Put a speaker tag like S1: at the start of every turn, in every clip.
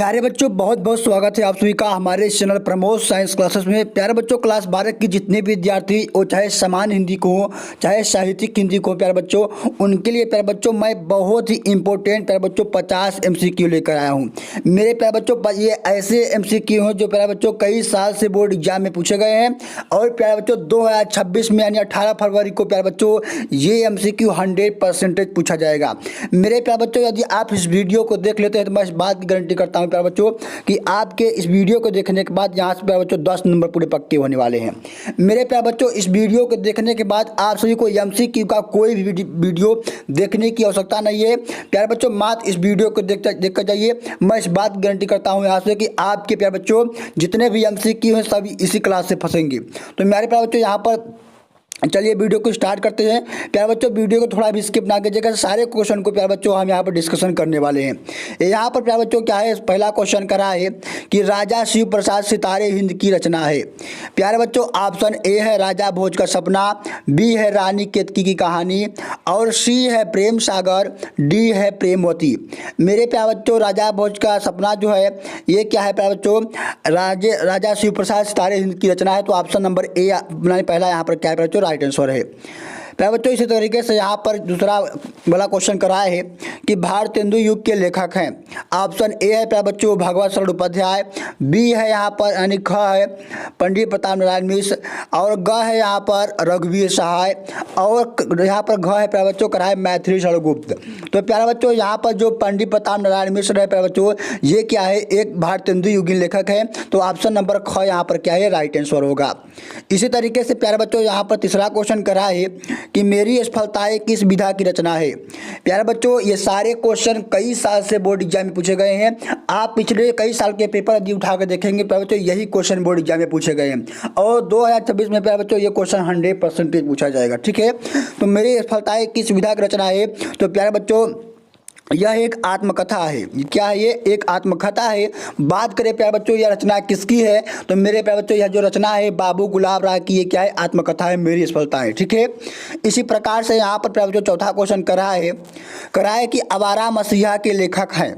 S1: प्यारे बच्चों, बहुत बहुत स्वागत है आप सभी का हमारे इस चैनल प्रमोद साइंस क्लासेस में। प्यारे बच्चों, क्लास 12 के जितने भी विद्यार्थी वो चाहे सामान्य हिंदी को हो चाहे साहित्यिक हिंदी को, प्यारे बच्चों उनके लिए प्यारे बच्चों मैं बहुत ही इंपॉर्टेंट प्यारे बच्चों 50 MCQ लेकर आया हूँ। मेरे प्यारे बच्चों ये ऐसे MCQ हैं जो प्यारे बच्चों कई साल से बोर्ड एग्जाम में पूछे गए हैं और प्यारे बच्चों 2026 में यानी 18 फरवरी को प्यारे बच्चों ये MCQ 100% पूछा जाएगा। मेरे प्यारे बच्चों, यदि आप इस वीडियो को देख लेते हैं तो मैं इस बात की गारंटी करता हूं प्यारे बच्चों कि आपके इस वीडियो को देखने के बाद यहाँ से प्यारे बच्चों 10 नंबर पूरे पक्के होने वाले हैं। मेरे प्यारे बच्चों, इस वीडियो को देखने के बाद आप सभी को MCQ का कोई भी वीडियो देखने की आवश्यकता नहीं है। प्यारे बच्चों, मात्र इस वीडियो को देख कर जाइए। मैं इस बात की गारंटी करता हूँ यहाँ से कि आपके प्यारे बच्चों जितने भी MCQ हैं सभी इसी क्लास से फंसेंगे। तो मेरे प्यारे बच्चों यहाँ पर चलिए वीडियो को स्टार्ट करते हैं। प्यारे बच्चों, वीडियो को थोड़ा भी स्किप ना कीजिएगा, सारे क्वेश्चन को प्यारे बच्चों हम यहाँ पर डिस्कशन करने वाले हैं। यहाँ पर प्यारे बच्चों क्या है, पहला क्वेश्चन करा है कि राजा शिव प्रसाद सितारे हिंद की रचना है। प्यारे बच्चों, ऑप्शन ए है राजा भोज का सपना, बी है रानी केतकी की कहानी और सी है प्रेम सागर, डी है प्रेमवती। मेरे प्यारे बच्चों, राजा भोज का सपना जो है ये क्या है प्यारे बच्चों, राजा शिव प्रसाद सितारे हिंद की रचना है। तो ऑप्शन नंबर ए पहला यहाँ पर क्या है बच्चों, राइट आंसर है। प्यारे बच्चों, इसी तरीके से यहाँ पर दूसरा वाला क्वेश्चन कराया है कि भारतेंदु युग के लेखक हैं। ऑप्शन ए है प्यारे बच्चों भगवत शरण उपाध्याय, बी है यहाँ पर यानी ख है पंडित प्रताप नारायण मिश्र और ग है यहाँ पर रघुवीर सहाय और यहाँ पर घ है प्यारे बच्चों कराए मैथिली शरण गुप्त। तो प्यारे बच्चों यहाँ पर जो पंडित प्रताप नारायण मिश्र है प्यारे बच्चों ये क्या है, एक भारतेंदु युगीन लेखक है। तो ऑप्शन नंबर ख यहाँ पर क्या है, राइट आंसर होगा। इसी तरीके से प्यारे बच्चों यहाँ पर तीसरा क्वेश्चन करा है कि मेरी सफलताएं किस विधा की रचना है। प्यारे बच्चों, ये सारे क्वेश्चन कई साल से बोर्ड एग्जाम में पूछे गए हैं। आप पिछले कई साल के पेपर यदि उठा कर देखेंगे प्यारे बच्चों यही क्वेश्चन बोर्ड एग्जाम में पूछे गए हैं और 2026 में प्यारे बच्चों ये क्वेश्चन 100% पूछा जाएगा। ठीक है, तो मेरी सफलताएं किस विधा की रचना है। तो प्यारे बच्चों यह एक आत्मकथा है। क्या है ये, एक आत्मकथा है। बात करें प्यारे बच्चों यह रचना किसकी है, तो मेरे प्यारे बच्चों यह जो रचना है बाबू गुलाब राय की, ये क्या है, आत्मकथा है मेरी सफलताएं। ठीक है, इसी प्रकार से यहाँ पर प्यारे बच्चों चौथा क्वेश्चन करा है कि आवारा मसीहा के लेखक हैं।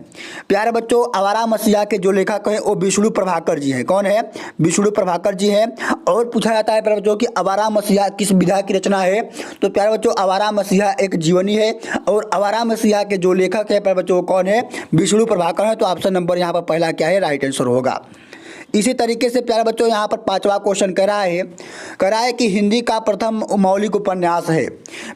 S1: प्यारे बच्चों, आवारा मसीहा के जो लेखक हैं वो विष्णु प्रभाकर जी हैं। कौन है, विष्णु प्रभाकर जी हैं। और पूछा जाता है प्यारे बच्चों कि आवारा मसीहा किस विधा की रचना है। तो प्यारे बच्चों आवारा मसीहा एक जीवनी है और आवारा मसीहा के जो लेखक है प्यारे बच्चों कौन है, विष्णु प्रभाकर है। तो ऑप्शन नंबर यहाँ पर पहला क्या है, राइट आंसर होगा। इसी तरीके से प्यारे बच्चों यहाँ पर पांचवा क्वेश्चन करा है कि हिंदी का प्रथम मौलिक उपन्यास है।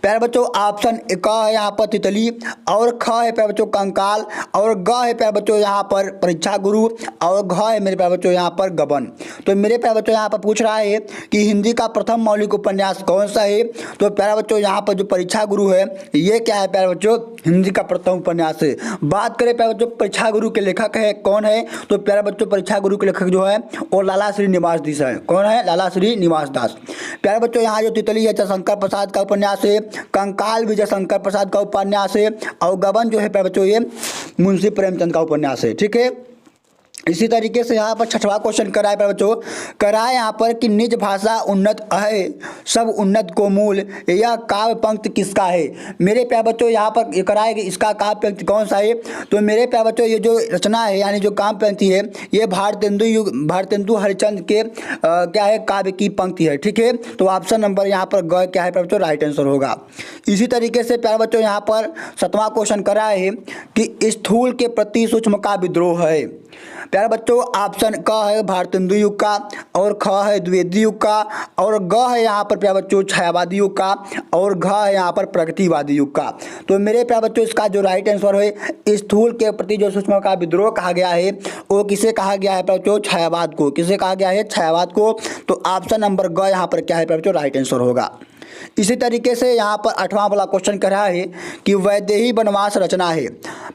S1: प्यारे बच्चों ऑप्शन क है यहाँ पर तितली और ख है प्यारे बच्चों कंकाल और ग है प्यारे बच्चों यहाँ पर परीक्षा गुरु और घ है मेरे प्यारे बच्चों यहाँ पर गबन। तो मेरे प्यारे बच्चों यहाँ पर पूछ रहा है कि हिंदी का प्रथम मौलिक उपन्यास कौन सा है। तो प्यारे बच्चों यहाँ पर जो परीक्षा गुरु है ये क्या है प्यारे बच्चों, हिंदी का प्रथम उपन्यास है। बात करें प्यारे बच्चों परीक्षा गुरु के लेखक है कौन है, तो प्यारे बच्चों परीक्षा गुरु के लेखक जो है और लाला श्रीनिवास दास है। कौन है, लाला श्रीनिवास दास। प्यारे बच्चों यहाँ जो तितली है जयशंकर प्रसाद का उपन्यास है, कंकाल भी जयशंकर प्रसाद का उपन्यास है और गबन जो है प्यारे बच्चों ये मुंशी प्रेमचंद का उपन्यास है। ठीक है, इसी तरीके से यहाँ पर छठवां क्वेश्चन कराए प्यारे बच्चों, कराए यहाँ पर कि निज भाषा उन्नत है सब उन्नत को मूल, यह काव्य पंक्ति किसका है। मेरे प्यारे बच्चों यहाँ पर कराए कि इसका काव्य पंक्ति कौन सा है। तो मेरे प्यारे बच्चों ये जो रचना है यानी जो काव्य पंक्ति है ये भारतेंदु हरिश्चंद्र के क्या है, काव्य की पंक्ति है। ठीक है, तो ऑप्शन नंबर यहाँ पर ग क्या है प्यारे बच्चों, राइट आंसर होगा। इसी तरीके से प्यारे बच्चों यहाँ पर सातवां क्वेश्चन करा है कि स्थूल के प्रति सूक्ष्म का विद्रोह है। प्यारे बच्चों ऑप्शन क है भारतेंदु युग का और ख है द्विवेदी युग का और ग है यहाँ पर प्यारे बच्चों छायावादी युग का और घ है यहाँ पर प्रगतिवादी युग का। तो मेरे प्यारे बच्चों इसका जो राइट आंसर है, स्थूल के प्रति जो सूक्ष्म का विद्रोह कहा गया है वो किसे कहा गया है प्यारे बच्चों, छायावाद को। किसे कहा गया है, छायावाद को। तो ऑप्शन नंबर ग यहाँ पर क्या है प्यारे बच्चों, राइट आंसर होगा। इसी तरीके से यहाँ पर 8वां वाला क्वेश्चन कर रहा है कि वैदेही वनवास रचना है।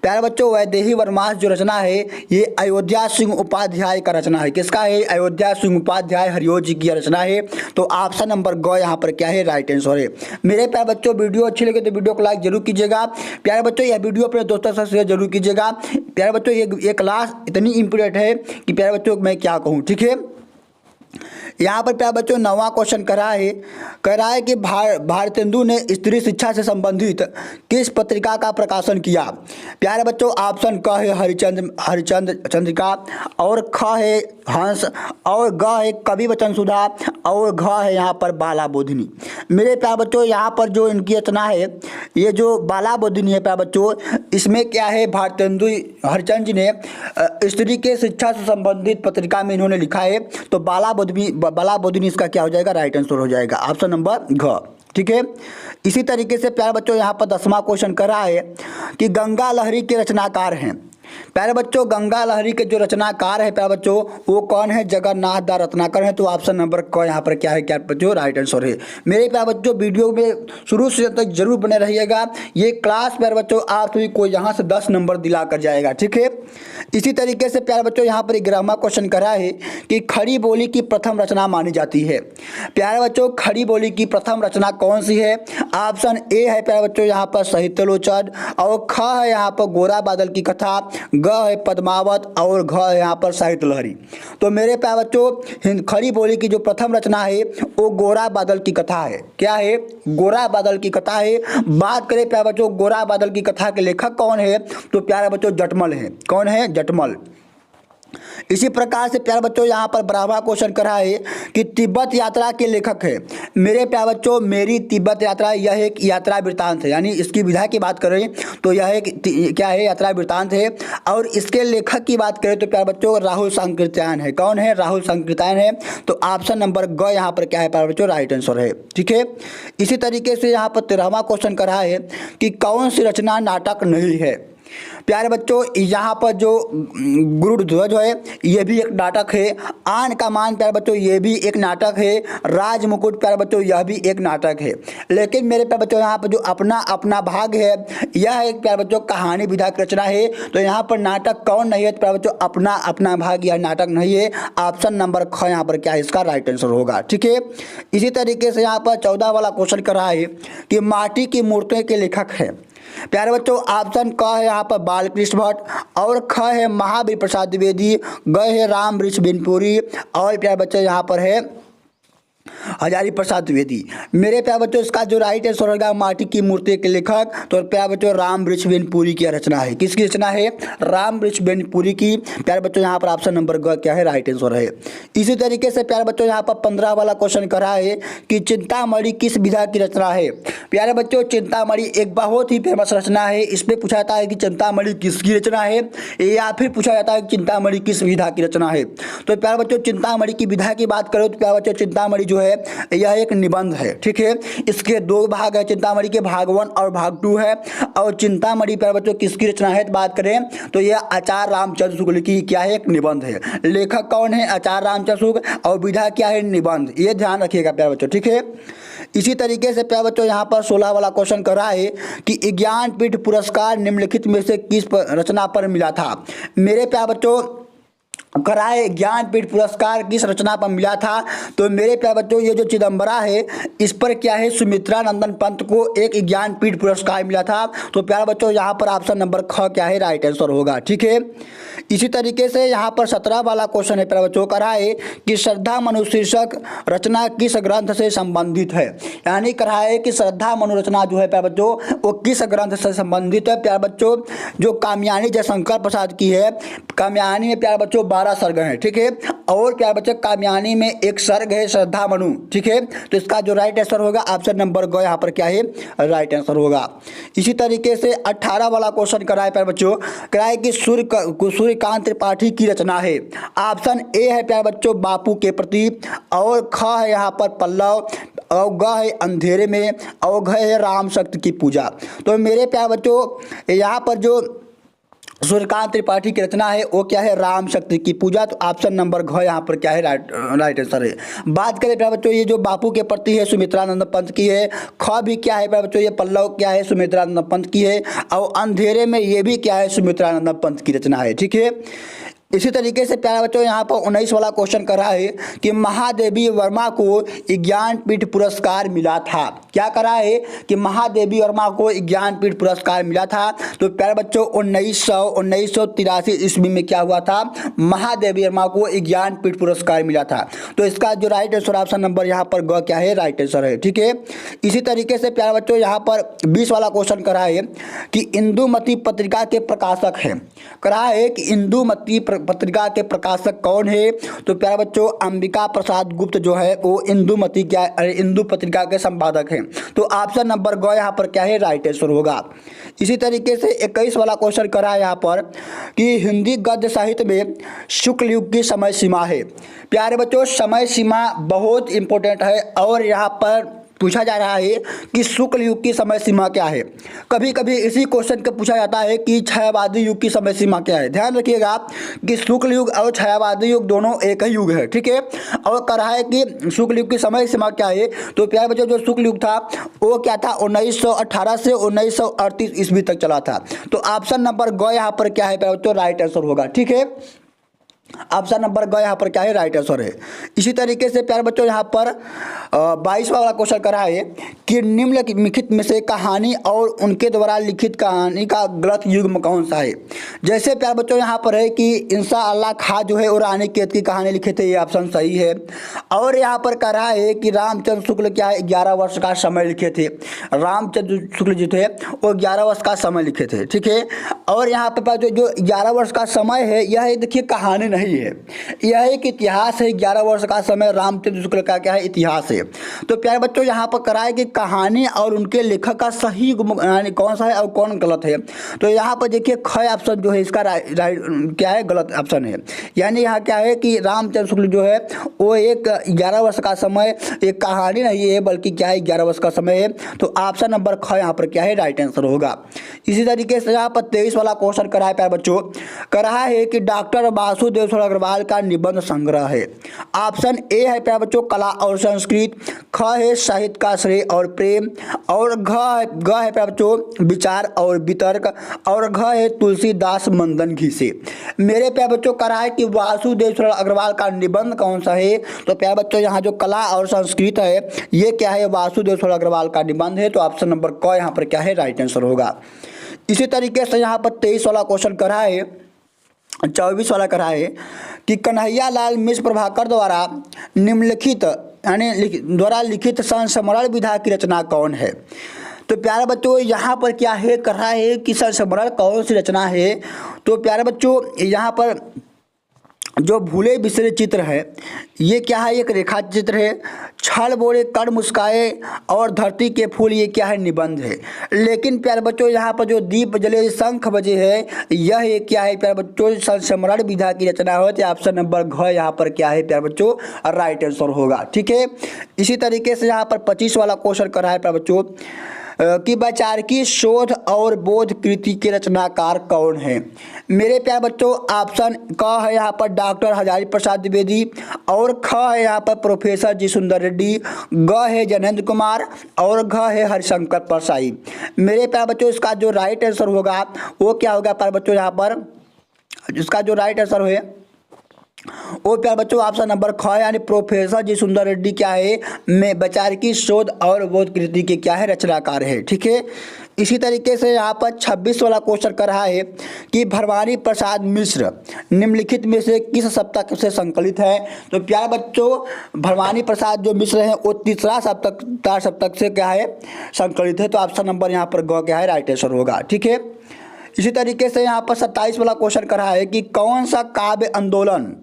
S1: प्यारे बच्चों वैदेही वनवास जो रचना है ये अयोध्या सिंह उपाध्याय का रचना है। किसका है, अयोध्या सिंह उपाध्याय हरिओं जी की रचना है। तो ऑप्शन नंबर ग यहाँ पर क्या है, राइट आंसर है। मेरे प्यारे बच्चों वीडियो अच्छी लगे तो वीडियो को लाइक जरूर कीजिएगा। प्यारे बच्चों यह वीडियो अपने दोस्तों से शेयर जरूर कीजिएगा। प्यारे बच्चों ये क्लास इतनी इम्पोर्टेंट है कि प्यारे बच्चों मैं क्या कहूँ। ठीक है, यहाँ पर प्यारे बच्चों 9वां क्वेश्चन कह रहा है कि भारतेंदु ने स्त्री शिक्षा से संबंधित किस पत्रिका का प्रकाशन किया। प्यारे बच्चों ऑप्शन क है हरिचंद्र चंद्रिका, और ख है हंस, और ग है कवि वचन सुधा, और घ है यहाँ पर बाला बोधिनी। मेरे प्यारे बच्चों यहाँ पर जो इनकी रचना है, ये जो बाला बोधिनी है प्यारे बच्चों, इसमें क्या है भारतेंदु हरिचंद जी ने स्त्री के शिक्षा से संबंधित पत्रिका में इन्होंने लिखा है। तो बाला बोधिनी इसका क्या हो जाएगा, राइट आंसर हो जाएगा ऑप्शन नंबर घ। ठीक है। इसी तरीके से प्यारे बच्चों यहाँ पर 10वां क्वेश्चन कर रहा है कि गंगा लहरी के रचनाकार हैं। प्यारे बच्चों गंगा लहरी के जो रचनाकार है प्यारे बच्चों वो कौन है, जगन्नाथ दास रत्नाकर है। तो ऑप्शन नंबर क यहाँ पर क्या है, क्या बच्चों राइट आंसर है। मेरे प्यारे बच्चों वीडियो में शुरू से अंत तक जरूर बने रहिएगा। ये क्लास प्यारे बच्चों आप सभी को यहाँ से 10 नंबर दिला कर जाएगा। ठीक है। इसी तरीके से प्यारे बच्चों यहाँ पर 11वां क्वेश्चन करा है कि खड़ी बोली की प्रथम रचना मानी जाती है। प्यारे बच्चों खड़ी बोली की प्रथम रचना कौन सी है। ऑप्शन ए है प्यारे बच्चों यहाँ पर साहित्यालोचन, और ख है यहाँ पर गोरा बादल की कथा, ग है पद्मावत, और घ है यहाँ पर साहित्य लहरी। तो मेरे प्यारे बच्चों खड़ी बोली की जो प्रथम रचना है वो गोरा बादल की कथा है। क्या है, गोरा बादल की कथा है। बात करें प्यारे बच्चों गोरा बादल की कथा के लेखक कौन है, तो प्यारे बच्चों जटमल है। कौन है, जटमल। इसी प्रकार से प्यारे बच्चों यहाँ पर 12वां क्वेश्चन करा है कि तिब्बत यात्रा के लेखक है। मेरे प्यारे बच्चों मेरी तिब्बत यात्रा यह एक यात्रा वृत्तांत है, यानी इसकी विधा की बात करें तो यह एक क्या है, यात्रा वृत्तांत है। और इसके लेखक की बात करें तो प्यारे बच्चों राहुल संकीर्तन है। कौन है, राहुल संकीर्तन है। तो ऑप्शन नंबर ग यहाँ पर क्या है प्यारे बच्चों, राइट आंसर है। ठीक है। इसी तरीके से यहाँ पर 13वां क्वेश्चन करा है कि कौन सी रचना नाटक नहीं है। प्यारे बच्चों यहाँ पर जो गुरुध्वज है ये भी एक नाटक है। आन का मान प्यारे बच्चों ये भी एक नाटक है। राज मुकुट प्यारे बच्चों यह भी एक नाटक है। लेकिन मेरे प्यारे बच्चों यहाँ पर जो अपना अपना भाग है यह एक प्यारे बच्चों कहानी विधा की रचना है। तो यहाँ पर नाटक कौन नहीं है, प्यारे बच्चों अपना अपना भाग यह नाटक नहीं है। ऑप्शन नंबर ख यहाँ पर क्या है, इसका राइट आंसर होगा। ठीक है। इसी तरीके से यहाँ पर 14 वाला क्वेश्चन कर रहा है कि माटी की मूर्तियों के लेखक है। प्यारे बच्चों ऑप्शन क है यहाँ पर बालकृष्ण भट्ट, और ख है महावीर प्रसाद द्विवेदी, ग है राम वृक्ष बिनपुरी, और प्यारे बच्चों यहाँ पर है हजारी प्रसाद द्विवेदी। मेरे प्यारे बच्चों इसका जो राइट आंसर होगा माटी की मूर्ति के लेखक तो प्यारे बच्चों राम वृक्ष बिनपुरी की रचना है। किसकी रचना है, राम वृक्ष बिनपुरी की। प्यारे बच्चों यहाँ पर ऑप्शन नंबर ग क्या है, राइट आंसर है। इसी तरीके से प्यारे बच्चों यहाँ पर 15 वाला क्वेश्चन करा है कि चिंतामणि किस विधा की रचना है। प्यारे बच्चों चिंतामणि एक बहुत ही फेमस रचना है। इसमें पूछा जाता है कि चिंतामणि किसकी रचना है, या फिर पूछा जाता है कि चिंतामणि किस विधा की रचना है। तो प्यारे बच्चों चिंतामणि की विधा की बात करो तो प्यारे बच्चों चिंतामणि जो है यह एक निबंध है। ठीक है। इसके 2 भाग है, चिंतामणि के भाग 1 और भाग 2 है। और चिंतामणि प्यारे बच्चों किसकी रचना है तो बात करें तो यह आचार्य रामचंद्र शुक्ल की क्या है, एक निबंध है। लेखक कौन है, आचार्य रामचंद्र शुक्ल, और विधा क्या है, निबंध। ये ध्यान रखिएगा प्यारे बच्चों। ठीक है। इसी तरीके से प्यारे बच्चों यहाँ पर 16 वाला क्वेश्चन कर रहा है कि ज्ञानपीठ पुरस्कार निम्नलिखित में से किस रचना पर मिला था। मेरे प्यारे बच्चों कराए ज्ञानपीठ पुरस्कार किस रचना पर मिला था। तो मेरे प्यारे बच्चों ये जो चिदम्बरा है इस पर क्या है, सुमित्रा नंदन पंत को एक ज्ञानपीठ पुरस्कार मिला था। तो प्यारे बच्चों यहाँ पर ऑप्शन नंबर ख क्या है, राइट आंसर होगा। ठीक है। इसी तरीके से यहाँ पर 17 वाला क्वेश्चन है प्यारे बच्चों करा है कि श्रद्धा मनु शीर्षक रचना किस ग्रंथ से संबंधित है। यानी करा है कि श्रद्धा मनु रचना जो है प्यारे बच्चों वो किस ग्रंथ से संबंधित है। प्यारे बच्चों जो कामयानी जयशंकर प्रसाद की है, कामयानी में प्यारे बच्चों 12 सर्ग हैं। ठीक है। और प्यारे बच्चों कामयानी में एक सर्ग है श्रद्धा मनु। ठीक है। तो इसका जो राइट आंसर होगा ऑप्शन नंबर ग यहाँ पर क्या है, राइट आंसर होगा। इसी तरीके से 18 वाला क्वेश्चन कराए प्यारे बच्चों कराए कि सूर्यकांत त्रिपाठी की रचना है। ऑप्शन ए है प्यारे बच्चों बापू के प्रति, और ख है यहाँ पर पल्लव, और ग है अंधेरे में, और घ है राम शक्ति की पूजा। तो मेरे प्यारे बच्चों यहाँ पर जो सूर्यकांत त्रिपाठी की रचना है वो क्या है, राम शक्ति की पूजा। तो ऑप्शन नंबर घ यहाँ पर क्या है, राइट आंसर है। बात करें प्यारे बच्चों ये जो बापू के प्रति है सुमित्रानंद पंत की है। ख भी क्या है प्यारे बच्चों, ये पल्लव क्या है, सुमित्रानंद पंत की है। और अंधेरे में ये भी क्या है, सुमित्रानंद पंत की रचना है। ठीक है। इसी तरीके से प्यारे बच्चों यहाँ पर 19 वाला क्वेश्चन कर रहा है कि महादेवी वर्मा को ज्ञानपीठ पुरस्कार मिला था। क्या करा है कि महादेवी वर्मा को ज्ञानपीठ पुरस्कार मिला था। तो प्यारे बच्चों 1983 ईस्वी में क्या हुआ था, महादेवी वर्मा को ज्ञानपीठ पुरस्कार मिला था। तो इसका जो राइट आंसर ऑप्शन नंबर यहाँ पर ग क्या है, राइट आंसर है। ठीक है, इसी तरीके से प्यारे बच्चों यहाँ पर 20 वाला क्वेश्चन करा है कि इंदुमती पत्रिका के प्रकाशक है। करा है कि इंदुमती पत्रिका के प्रकाशक कौन है। तो प्यारे बच्चों अंबिका प्रसाद गुप्त जो है वो इंदुमती क्या इंदु पत्रिका के संपादक हैं। तो ऑप्शन नंबर ग यहाँ पर क्या है, राइट आंसर होगा। इसी तरीके से 21 वाला क्वेश्चन करा है यहाँ पर कि हिंदी गद्य साहित्य में शुक्ल युग की समय सीमा है। प्यारे बच्चों समय सीमा बहुत इंपॉर्टेंट है और यहाँ पर पूछा जा रहा है कि शुक्ल युग की समय सीमा क्या है। कभी कभी इसी क्वेश्चन को पूछा जाता है कि छायावादी युग की समय सीमा क्या है। ध्यान रखिएगा कि शुक्ल युग और छायावादी युग दोनों एक ही युग है। ठीक है, और कह रहा है कि शुक्ल युग की समय सीमा क्या है। तो प्यारे बच्चों जो शुक्ल युग था वो क्या था, 1918 से 1938 ईस्वी तक चला था। तो ऑप्शन नंबर ग यहाँ पर क्या है प्यारे बच्चों, राइट आंसर होगा। ठीक है, ऑप्शन नंबर ग यहाँ पर क्या है, राइट आंसर है। इसी तरीके से प्यारे बच्चों यहाँ पर 22वां वाला क्वेश्चन करा है कि निम्नलिखित में से कहानी और उनके द्वारा लिखित कहानी का गलत युग्म कौन सा है। जैसे प्यारे बच्चों यहाँ पर है कि इंशाअल्लाह खां जो है वो रानी केत की कहानी लिखे थे, ये ऑप्शन सही है। और यहाँ पर कह रहा है कि रामचंद्र शुक्ल क्या है 11 वर्ष का समय लिखे थे। रामचंद्र शुक्ल जी थे वो 11 वर्ष का समय लिखे थे। ठीक है, और यहाँ पर जो 11 वर्ष का समय है यह देखिए कहानी नहीं है, यह एक इतिहास है। 11 वर्ष का समय रामचंद्र शुक्ल का क्या है, इतिहास है। तो प्यारे बच्चों यहाँ पर कराए कि कहानी और उनके लेखक का सही यानी कौन सा है और कौन गलत है। तो यहाँ पर देखिए ख ऑप्शन जो है इसका राइट क्या है, गलत ऑप्शन है। यानी यहाँ क्या है कि रामचंद्र शुक्ल जो है वो एक 11 वर्ष का समय एक कहानी नहीं है बल्कि क्या है 11 वर्ष का समय है। तो ऑप्शन नंबर ख यहाँ पर क्या है, राइट आंसर होगा। इसी तरीके से यहाँ पर 23 वाला क्वेश्चन कराए प्यारे बच्चों, करा है कि डॉक्टर वासुदेव अग्रवाल का निबंध संग्रह है। ऑप्शन ए है प्यारे बच्चों कला और संस्कृत, ख है साहित्य का श्रेय और प्रेम, और ग है प्यारे बच्चों विचार और वितर्क, और घ है तुलसीदास मंदन घी से। मेरे प्यारे बच्चों करा है कि वासुदेव अग्रवाल का निबंध कौन सा है। तो प्यारे बच्चों यहाँ जो कला और संस्कृत है ये क्या है, वासुदेव अग्रवाल का निबंध है। तो ऑप्शन नंबर क यहाँ पर क्या है, राइट आंसर होगा। इसी तरीके से यहाँ पर 23 वाला क्वेश्चन करा है, 24 वाला करा है कि कन्हैया लाल मिश्र प्रभाकर द्वारा निम्नलिखित यानी द्वारा लिखित संस्मरण विधा की रचना कौन है। तो प्यारे बच्चों यहाँ पर क्या है, कर रहा है कि संस्मरण कौन सी रचना है। तो प्यारे बच्चों यहाँ पर जो भूले बिसरे चित्र है ये क्या है, एक रेखा चित्र है। छल बोले कर मुस्काए और धरती के फूल ये क्या है, निबंध है। लेकिन प्यारे बच्चों यहाँ पर जो दीप जले शंख बजे है यह एक क्या है प्यारे बच्चों, संस्मरण विधा की रचना हो। तो ऑप्शन नंबर घ यहाँ पर क्या है प्यारे बच्चों, राइट आंसर होगा। ठीक है, इसी तरीके से यहाँ पर 25 वाला क्वेश्चन कर रहा है प्यारे बच्चों कि वैचारिकी शोध और बोध कृति के रचनाकार कौन है। मेरे प्यारे बच्चों ऑप्शन क है यहाँ पर डॉक्टर हजारी प्रसाद द्विवेदी, और ख है यहाँ पर प्रोफेसर जी सुंदर रेड्डी, ग है जनेंद्र कुमार, और घ है हरिशंकर परसाई। मेरे प्यारे बच्चों इसका जो राइट आंसर होगा वो क्या होगा प्यारे बच्चों, यहाँ पर इसका जो राइट आंसर है वो प्यारे बच्चों ऑप्शन नंबर ख यानी प्रोफेसर जी सुंदर रेड्डी क्या है, में वैचारिकी शोध और बोध कृति के क्या है, रचनाकार है। ठीक है, इसी तरीके से यहाँ पर 26 वाला क्वेश्चन कर रहा है कि भरवानी प्रसाद मिश्र निम्नलिखित में से किस सप्तक से संकलित है। तो प्यारे बच्चों भरवानी प्रसाद जो मिश्र हैं वो तीसरा सप्तक से क्या है, संकलित है। तो ऑप्शन नंबर यहाँ पर ग क्या है, राइट आंसर होगा। ठीक है, इसी तरीके से यहाँ पर 27 वाला क्वेश्चन कर रहा है कि कौन सा काव्य आंदोलन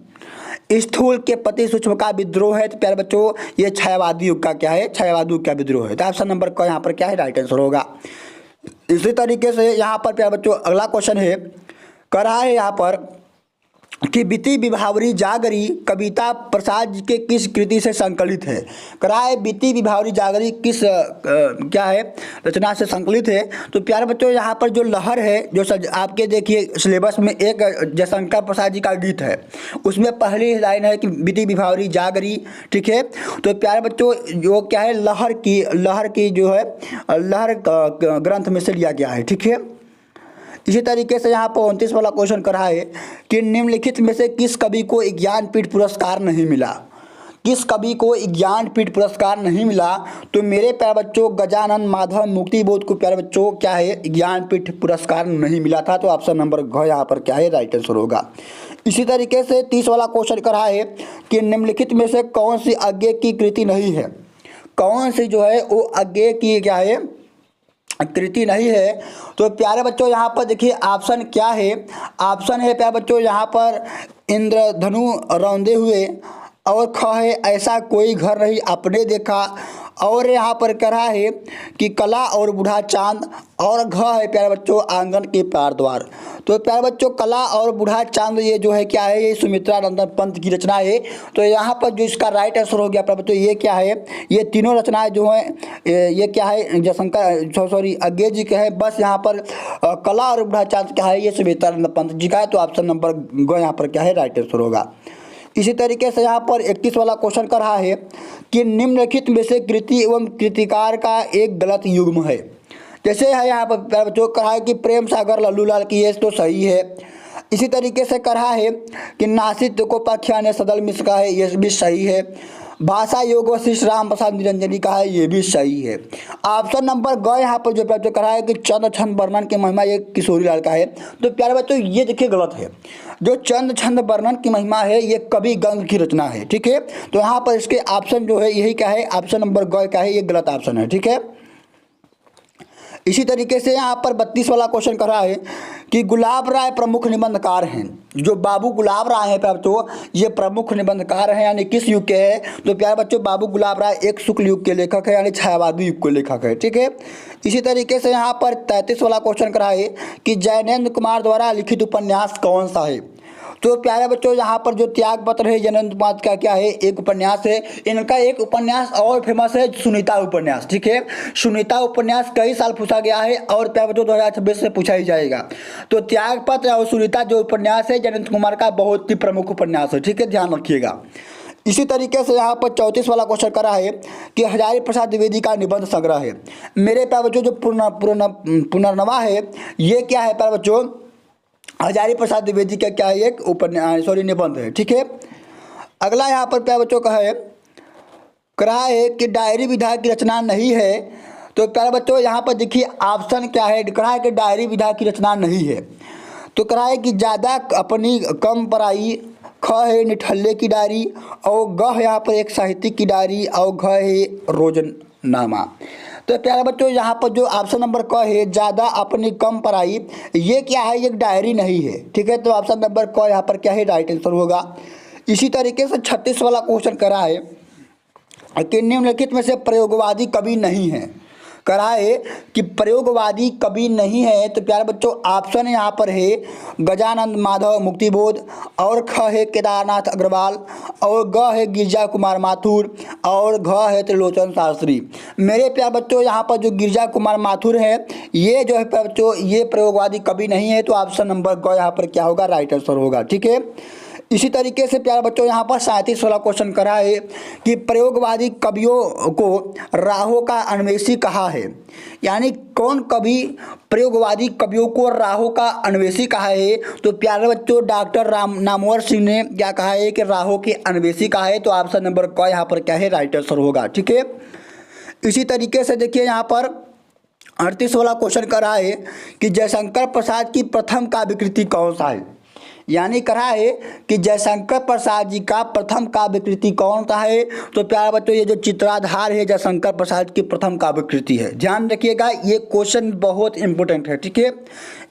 S1: स्थूल के प्रति सूक्ष्म का विद्रोह है। तो प्यारे बच्चों ये छायावादी युग का क्या है, छायावादी युग का विद्रोह है। तो ऑप्शन नंबर क यहाँ पर क्या है, राइट आंसर होगा। इसी तरीके से यहाँ पर प्यारे बच्चों अगला क्वेश्चन है, कर रहा है यहाँ पर कि बीती विभावरी जागरी कविता प्रसाद जी के किस कृति से संकलित है। कराए बीती विभावरी जागरी किस क्या है, रचना से संकलित है। तो प्यारे बच्चों यहाँ पर जो लहर है जो आपके देखिए सिलेबस में एक जयशंकर प्रसाद जी का गीत है, उसमें पहली लाइन है कि बीती विभावरी जागरी। ठीक है, तो प्यारे बच्चों जो क्या है लहर की जो है लहर ग्रंथ में से लिया गया है। ठीक है, इसी तरीके से यहाँ पर 29 वाला क्वेश्चन कर रहा है कि निम्नलिखित में से किस कवि को ज्ञानपीठ पुरस्कार नहीं मिला। किस कवि को ज्ञानपीठ पुरस्कार नहीं मिला। तो मेरे प्यारे बच्चों गजानन माधव मुक्तिबोध को प्यारे बच्चों क्या है ज्ञानपीठ पुरस्कार नहीं मिला था। तो ऑप्शन नंबर घ यहाँ पर क्या है राइट आंसर होगा। इसी तरीके से 30 वाला क्वेश्चन कर रहा है कि निम्नलिखित में से कौन सी अज्ञे की कृति नहीं है। कौन सी जो है वो अज्ञे की क्या है कृति नहीं है। तो प्यारे बच्चों यहाँ पर देखिए ऑप्शन क्या है। ऑप्शन है प्यारे बच्चों यहाँ पर इंद्रधनु रौंदे हुए, और ख है ऐसा कोई घर नहीं आपने देखा, और यहाँ पर कह रहा है कि कला और बूढ़ा चांद, और घ है प्यारे बच्चों आंगन के पार द्वार। तो प्यारे बच्चों कला और बूढ़ा चांद ये जो है क्या है ये सुमित्रा नंदन पंत की रचना है। तो यहाँ पर जो इसका राइट आंसर हो गया प्यारे बच्चों ये क्या है, ये तीनों रचनाएं जो हैं ये क्या है जयशंकर सॉरी अज्ञे जी के हैं। बस यहाँ पर कला और बूढ़ा चांद क्या है ये सुमित्रा नंदन पंत जी का है। तो ऑप्शन नंबर ग यहाँ पर क्या है राइट आंसर होगा। इसी तरीके से यहाँ पर 31 वाला क्वेश्चन कर रहा है कि निम्नलिखित में से कृति एवं कृतिकार का एक गलत युग्म है। जैसे है यहाँ पर बच्चों कहा है कि प्रेम सागर लल्लूलाल की ये तो सही है। इसी तरीके से कहा है कि नासिक को पाख्या ने सदल मिश्र का है, ये भी सही है। भाषा योग वशिष्ठ राम प्रसाद निरंजनी का है, ये भी सही है। ऑप्शन नंबर ग यहाँ पर जो प्राप्त करा है कि चंद छंद वर्णन की महिमा ये किशोरी लाल का है। तो प्यारे बच्चों ये देखिए गलत है। जो चंद छंद वर्णन की महिमा है ये कवि गंग की रचना है, ठीक है। तो यहाँ पर इसके ऑप्शन जो है यही क्या है ऑप्शन नंबर ग क्या है ये गलत ऑप्शन है, ठीक है। इसी तरीके से यहाँ पर 32 वाला क्वेश्चन कर रहा है कि गुलाब राय प्रमुख निबंधकार हैं। जो बाबू गुलाब राय हैं प्यारे बच्चों ये प्रमुख निबंधकार हैं, यानी किस युग के हैं। तो प्यारे बच्चों बाबू गुलाब राय एक शुक्ल युग के लेखक है, यानी छायावादी युग के लेखक है, ठीक है। इसी तरीके से यहाँ पर 33 वाला क्वेश्चन कर रहा है कि जैनेन्द्र कुमार द्वारा लिखित उपन्यास कौन सा है। तो प्यारे बच्चों यहाँ पर जो त्याग पत्र है जैनेन्द्र कुमार का क्या है एक उपन्यास है। इनका एक उपन्यास और फेमस है सुनीता उपन्यास, ठीक है। सुनीता उपन्यास कई साल पूछा गया है और प्यारे बच्चों 2026 से पूछा ही जाएगा। तो त्याग पत्र और सुनीता जो उपन्यास है जैनेन्द्र कुमार का बहुत ही प्रमुख उपन्यास है, ठीक है, ध्यान रखिएगा। इसी तरीके से यहाँ पर 34 वाला क्वेश्चन करा है कि हजारी प्रसाद द्विवेदी का निबंध संग्रह है। मेरे प्यारे बच्चों जो पुनर्नवा है ये क्या है प्यारे बच्चों हजारी प्रसाद द्विवेदी का क्या है एक उपन्यास निबंध है, ठीक है। अगला यहाँ पर प्यारे बच्चों का है कहा है कि डायरी विधा की रचना नहीं है। तो प्यारे बच्चों यहाँ पर देखिए ऑप्शन क्या है, कहा है कि डायरी विधा की रचना नहीं है। तो कहा है कि ज़्यादा अपनी कम पराई, ख है निठल्ले की डायरी, और ग यहाँ पर एक साहित्यिक की डायरी, और घ है रोजनामा। तो प्यारे बच्चों यहाँ पर जो ऑप्शन नंबर क है ज़्यादा अपनी कम पराई ये क्या है एक डायरी नहीं है, ठीक है। तो ऑप्शन नंबर क यहाँ पर क्या है राइट आंसर होगा। इसी तरीके से 36 वाला क्वेश्चन करा है कि निम्नलिखित में से प्रयोगवादी कवि नहीं है। करा है कि प्रयोगवादी कवि नहीं है। तो प्यारे बच्चों ऑप्शन यहाँ पर है गजानंद माधव मुक्तिबोध, और ख है केदारनाथ अग्रवाल, और ग है गिरजा कुमार माथुर, और घ है त्रिलोचन शास्त्री। मेरे प्यारे बच्चों यहाँ पर जो गिरजा कुमार माथुर है ये जो है प्यारे बच्चों ये प्रयोगवादी कवि नहीं है। तो ऑप्शन नंबर ग यहाँ पर क्या होगा राइट आंसर होगा, ठीक है। इसी तरीके से प्यारे बच्चों यहाँ पर 37 वाला क्वेश्चन करा है कि प्रयोगवादी कवियों को राहों का अन्वेषी कहा है। यानी कौन कवि प्रयोगवादी कवियों को राहों का अन्वेषी कहा है। तो प्यारे बच्चों डॉक्टर नामवर सिंह ने क्या कहा है कि राहों के अन्वेषी कहा है। तो ऑप्शन नंबर क यहाँ पर क्या है राइट आंसर होगा, ठीक है। इसी तरीके से देखिए यहाँ पर 38 वाला क्वेश्चन करा है कि जयशंकर प्रसाद की प्रथम काव्य कृति कौन सा है। यानी कहा है कि जयशंकर प्रसाद जी का प्रथम काव्य कृति कौन सा है। तो प्यारे बच्चों ये जो चित्राधार है जयशंकर प्रसाद की प्रथम काव्य कृति है, ध्यान रखिएगा ये क्वेश्चन बहुत इंपॉर्टेंट है, ठीक है।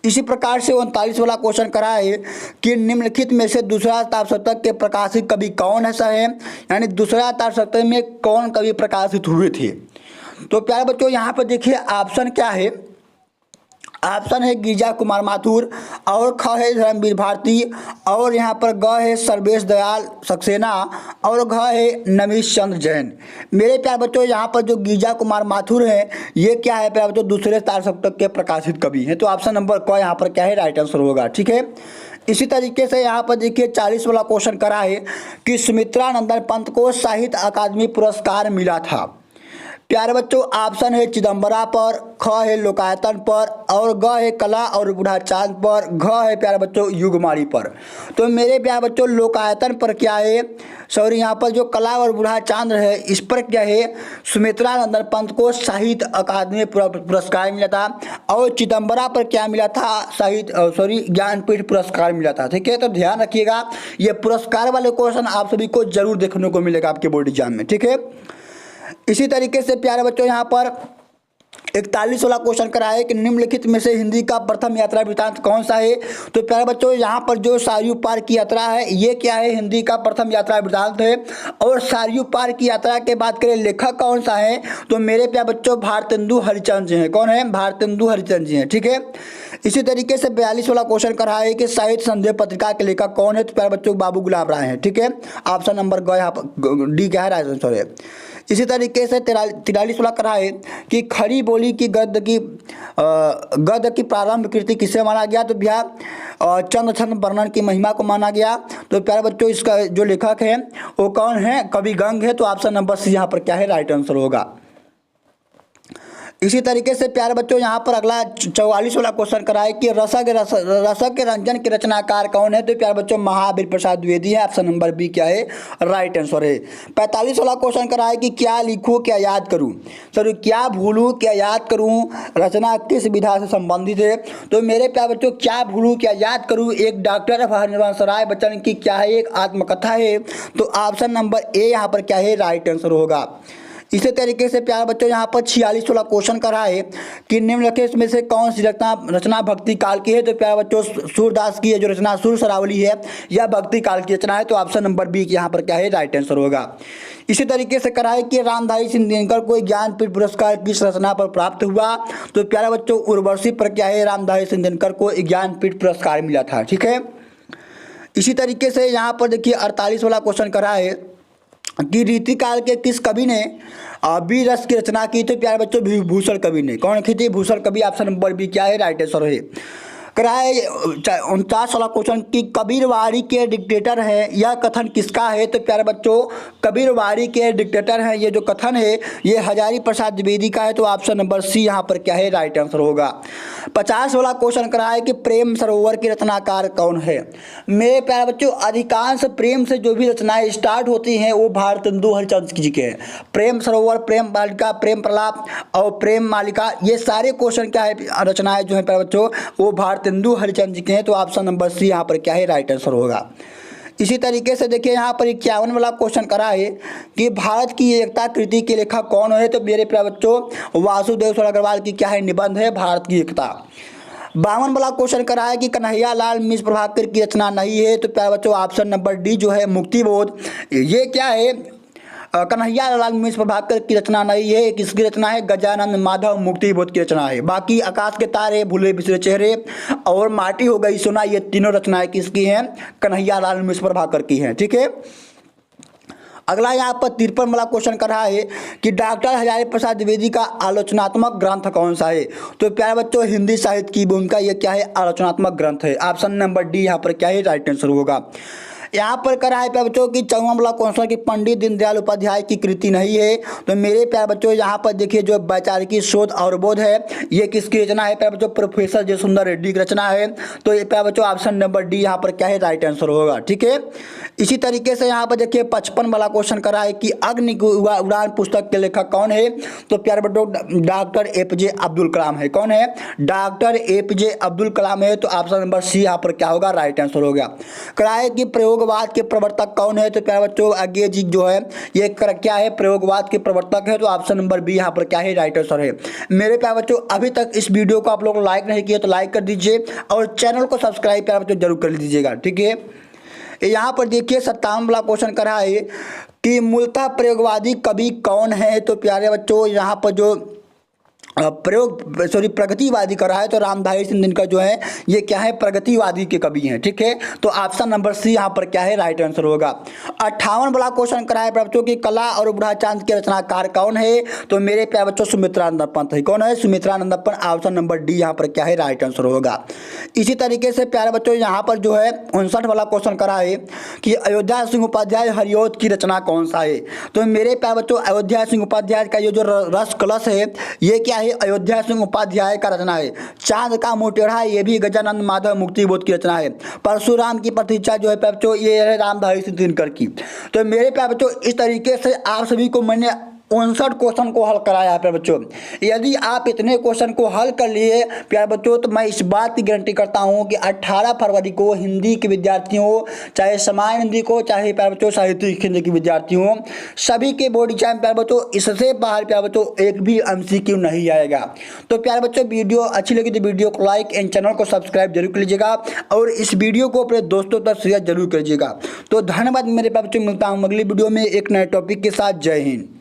S1: इसी प्रकार से 39 वाला क्वेश्चन करा है कि निम्नलिखित में से दूसरा ताम्रशतक के प्रकाशित कवि कौन ऐसा है। यानी दूसरा ताम्रशतक में कौन कवि प्रकाशित हुए थे। तो प्यारे बच्चों यहाँ पर देखिए ऑप्शन क्या है। ऑप्शन है गिरजा कुमार माथुर, और ख है धर्मवीर भारती, और यहाँ पर ग है सर्वेश दयाल सक्सेना, और घ है नमीश चंद्र जैन। मेरे प्यारे बच्चों यहाँ पर जो गिरजा कुमार माथुर हैं ये क्या है प्यारे बच्चों दूसरे ताम्रशतक के प्रकाशित कवि हैं। तो ऑप्शन नंबर क यहाँ पर क्या है राइट आंसर होगा, ठीक है। इसी तरीके से यहाँ पर देखिए 40 वाला क्वेश्चन करा है कि सुमित्रा नंदन पंत को साहित्य अकादमी पुरस्कार मिला था। प्यारे बच्चों ऑप्शन है चिदम्बरा पर, ख है लोकायतन पर, और ग है कला और बूढ़ा चांद पर, घ है प्यारे बच्चों युगमारी पर। तो मेरे प्यारे बच्चों लोकायतन पर क्या है, सॉरी यहाँ पर जो कला और बूढ़ा चांद है इस पर क्या है सुमित्रा नंदन पंत को साहित्य अकादमी पुरस्कार मिला था, और चिदम्बरा पर क्या मिला था साहित्य ज्ञानपीठ पुरस्कार मिला था। ठीक है, तो ध्यान रखिएगा ये पुरस्कार वाले क्वेश्चन आप सभी को जरूर देखने को मिलेगा आपके बोर्ड एग्जाम में। ठीक है, इसी तरीके से प्यारे बच्चों यहाँ पर 41 वाला क्वेश्चन करा है कि निम्नलिखित में से हिंदी का प्रथम यात्रा वृत्तांत कौन सा है। तो प्यारे बच्चों यहाँ पर जो सरयू पार की यात्रा है ये क्या है हिंदी का प्रथम यात्रा वृत्तांत है। और सरयू पार की यात्रा के बात करें लेखक कौन सा है, तो मेरे प्यारे बच्चों भारतेंदु हरिचंद जी हैं। कौन है, भारतेंदु हरिचंद जी हैं। ठीक है, इसी तरीके से 42 वाला क्वेश्चन करा है कि साहित्य संदेह पत्रिका के लेखक कौन है, तो प्यारे बच्चों बाबू गुलाब राय हैं। ठीक है, ऑप्शन नंबर ग यहाँ पर डी क्या है राइट आंसर है। इसी तरीके से 43 वाला करा है कि खड़ी बोली की गद्य की प्रारंभ कृति किसे माना गया, तो भैया चंद्र छंद वर्णन की महिमा को माना गया। तो प्यारे बच्चों इसका जो लेखक है वो कौन है, कवि गंग है। तो ऑप्शन नंबर सी यहाँ पर क्या है राइट आंसर होगा। इसी तरीके से प्यारे बच्चों यहाँ पर अगला 44 वाला क्वेश्चन करा है कि रसक के रंजन के रचनाकार कौन है, तो प्यारे बच्चों महावीर प्रसाद द्विवेदी है। ऑप्शन नंबर बी क्या है राइट आंसर है। 45 वाला क्वेश्चन करा है कि क्या लिखूं क्या याद करूं, सॉरी क्या भूलूं क्या याद करूं, रचना किस विधा से संबंधित है। तो मेरे प्यारे बच्चों क्या भूलूं क्या याद करूं एक डॉक्टर हरिवंश राय बच्चन की क्या है एक आत्मकथा है। तो ऑप्शन नंबर ए यहाँ पर क्या है राइट आंसर होगा। इसी तरीके से प्यारे बच्चों यहाँ पर 46 वाला क्वेश्चन करा है कि निम्नलिखित में से कौन सी रचना भक्ति काल की है। तो प्यारे बच्चों सूरदास की है जो रचना सुर सरावली है यह भक्ति काल की रचना है। तो ऑप्शन नंबर बी यहाँ पर क्या है राइट आंसर होगा। इसी तरीके से करा है कि रामधारी सिंह दिनकर को ज्ञानपीठ पुरस्कार किस रचना पर प्राप्त हुआ। तो प्यारे बच्चों उर्वशी पर क्या है रामधारी सिंह दिनकर को ज्ञानपीठ पुरस्कार मिला था। ठीक है, इसी तरीके से यहाँ पर देखिए 48 वाला क्वेश्चन करा है कि रीतिकाल के किस कवि ने वीर रस की रचना की। तो प्यारे बच्चों भूषण कवि ने। कौन की थी, भूषण कवि। ऑप्शन नंबर बी क्या है राइट आंसर है। कराए 49 वाला क्वेश्चन कि कबीरवाड़ी के डिक्टेटर है यह कथन किसका है। तो प्यारे बच्चों कबीरवाड़ी के डिक्टेटर हैं ये जो कथन है ये हजारी प्रसाद द्विवेदी का है। तो ऑप्शन नंबर सी यहाँ पर क्या है राइट आंसर होगा। 50 वाला क्वेश्चन करा है कि प्रेम सरोवर के रचनाकार कौन है। मेरे प्यारे बच्चों अधिकांश प्रेम से जो भी रचनाएं स्टार्ट होती हैं वो भारतेंदु हरिचंद जी के हैं। प्रेम सरोवर, प्रेम बालिका, प्रेम प्रलाप और प्रेम मालिका ये सारे क्वेश्चन क्या है रचनाएं जो है प्यारे बच्चों वो भारतेंदु हरिचंद जी के हैं। तो ऑप्शन नंबर सी यहाँ पर क्या है राइट आंसर होगा। इसी तरीके से देखिए यहाँ पर 51 वाला क्वेश्चन करा है कि भारत की एकता कृति के लेखक कौन है। तो मेरे प्यारे बच्चों वासुदेव स्वर्ण अग्रवाल की क्या है निबंध है भारत की एकता। 52 वाला क्वेश्चन करा है कि कन्हैया लाल मिश्र प्रभाकर की रचना नहीं है। तो प्यारे बच्चों ऑप्शन नंबर डी जो है मुक्तिबोध ये क्या है कन्हैया लाल मिश्र प्रभाकर की रचना नहीं है। किसकी रचना है, गजानंद माधव मुक्तिबोध की रचना है। बाकी आकाश के तारे, भूले बिसरे चेहरे और माटी हो गई सोना ये तीनों रचनाएं किसकी हैं, कन्हैया लाल मिश्र प्रभाकर की हैं। ठीक है, अगला यहाँ पर 53 वाला क्वेश्चन कर रहा है कि डॉक्टर हजारी प्रसाद द्विवेदी का आलोचनात्मक ग्रंथ कौन सा है। तो प्यारे बच्चों हिंदी साहित्य की भूमिका ये क्या है आलोचनात्मक ग्रंथ है। ऑप्शन नंबर डी यहाँ पर क्या है राइट आंसर होगा। यहाँ पर करा है प्यारे बच्चों की 54 वाला क्वेश्चन की पंडित दीनदयाल उपाध्याय की कृति नहीं है। तो मेरे प्यारे बच्चों यहाँ पर देखिए जो वैचारिकी शोध और बोध है ये किसकी रचना है प्यारे बच्चों, प्रोफेसर जयसुंदर रेड्डी की रचना है। तो ये प्यारे बच्चों ऑप्शन नंबर डी यहाँ पर क्या है राइट आंसर होगा। ठीक है, इसी तरीके से यहाँ पर देखिए 55 वाला क्वेश्चन करा है कि अग्नि उड़ान पुस्तक के लेखक कौन है। तो प्यारे बच्चों डॉक्टर APJ अब्दुल कलाम है। कौन है, डॉक्टर APJ अब्दुल कलाम है। तो ऑप्शन नंबर सी यहाँ पर क्या होगा राइट आंसर हो गया। कराए कि प्रयोगवाद के प्रवर्तक कौन है। तो प्यारे बच्चों आगे जी जो है ये क्या है प्रयोगवाद के प्रवर्तक है। तो ऑप्शन नंबर बी यहाँ पर क्या है राइट आंसर है। मेरे प्यारे बच्चों अभी तक इस वीडियो को आप लोग लाइक नहीं किए तो लाइक कर दीजिए और चैनल को सब्सक्राइब प्यारे बच्चों जरूर कर लीजिएगा। ठीक है, यहाँ पर देखिए 57 वाला क्वेश्चन करा है कि मूलतः प्रयोगवादी कवि कौन है। तो प्यारे बच्चों यहाँ पर जो प्रगतिवादी करा है, तो रामधारी सिंह दिनकर जो है ये क्या है, प्रगतिवादी के कवि हैं। ठीक है, तो ऑप्शन नंबर सी यहाँ पर क्या है, राइट आंसर होगा। 58 वाला क्वेश्चन करा है बच्चों की कला और बूढ़ा चांद के रचनाकार कौन है, तो मेरे प्यारे बच्चों सुमित्रानंद पंत है। कौन है, Sumitranand Pant. Option number D यहाँ पर क्या है, राइट आंसर होगा। इसी तरीके से प्यारे बच्चों यहाँ पर जो है 59 वाला क्वेश्चन करा है कि अयोध्या सिंह उपाध्याय हरिऔध की रचना कौन सा है, तो मेरे प्यारे बच्चों अयोध्या सिंह उपाध्याय का ये जो रस कलश है ये क्या है, अयोध्या सिंह उपाध्याय का रचना है। चांद का मुंह टेढ़ा ये भी गजानंद माधव मुक्तिबोध की रचना है। परशुराम की प्रतीक्षा जो है प्यारे बच्चों ये है रामधारी सिंह दिनकर की। तो मेरे प्यारे बच्चों इस तरीके से आप सभी को मैंने 59 क्वेश्चन को हल कराया है प्यारे बच्चों। यदि आप इतने क्वेश्चन को हल कर लिए प्यारे बच्चों, तो मैं इस बात की गारंटी करता हूं कि 18 फरवरी को हिंदी के विद्यार्थियों, चाहे सामान्य हिंदी को, चाहे प्यारे बच्चों साहित्यिक हिंदी के विद्यार्थियों, सभी के बोर्ड एग्जाम प्यारे बच्चों इससे बाहर प्यारे बच्चों एक भी MCQ नहीं आएगा। तो प्यारे बच्चों वीडियो अच्छी लगी तो वीडियो को लाइक एंड चैनल को सब्सक्राइब जरूर कर लीजिएगा और इस वीडियो को अपने दोस्तों तक शेयर जरूर कीजिएगा। तो धन्यवाद मेरे प्यारे बच्चों, मिलता हूँ अगली वीडियो में एक नए टॉपिक के साथ। जय हिंद।